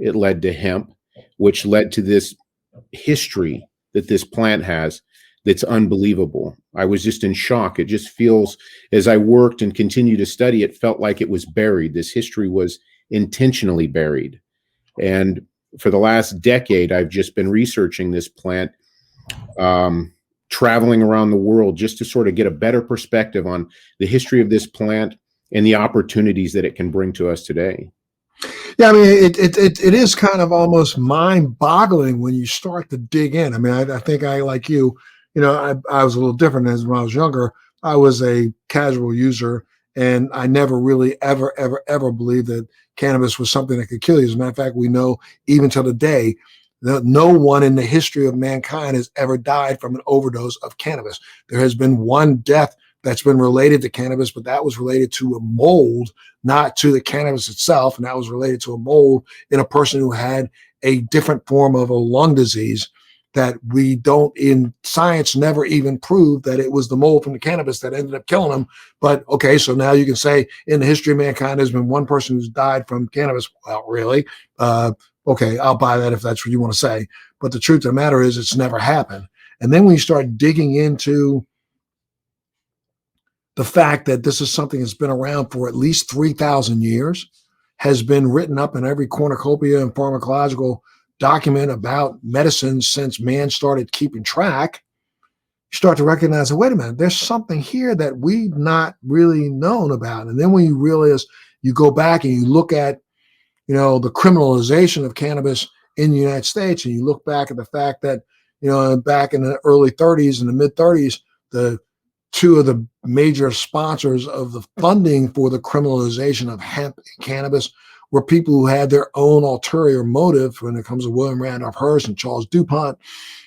it led to hemp, which led to this history that this plant has that's unbelievable. I was just in shock. It just feels, as I worked and continued to study, it felt like it was buried. This history was intentionally buried. And for the last decade, I've just been researching this plant, traveling around the world just to sort of get a better perspective on the history of this plant and the opportunities that it can bring to us today. Yeah, I mean, it is kind of almost mind-boggling when you start to dig in. I mean, I think I, like you know, I was a little different as when I was younger. I was a casual user, and I never really ever believed that cannabis was something that could kill you. As a matter of fact, we know even to the day that no one in the history of mankind has ever died from an overdose of cannabis. There has been one death that's been related to cannabis, but that was related to a mold, not to the cannabis itself. And that was related to a mold in a person who had a different form of a lung disease that we don't, in science, never even proved that it was the mold from the cannabis that ended up killing them. But okay, so now you can say in the history of mankind, there's been one person who's died from cannabis. Well, really? Okay, I'll buy that if that's what you want to say. But the truth of the matter is it's never happened. And then when you start digging into the fact that this is something that's been around for at least 3,000 years, has been written up in every cornucopia and pharmacological document about medicine since man started keeping track, you start to recognize that, wait a minute, there's something here that we've not really known about. And then when you realize, you go back and you look at, you know, the criminalization of cannabis in the United States, and you look back at the fact that, you know, back in the early 30s and the mid 30s, the two of the major sponsors of the funding for the criminalization of hemp and cannabis were people who had their own ulterior motive when it comes to William Randolph Hearst and Charles DuPont.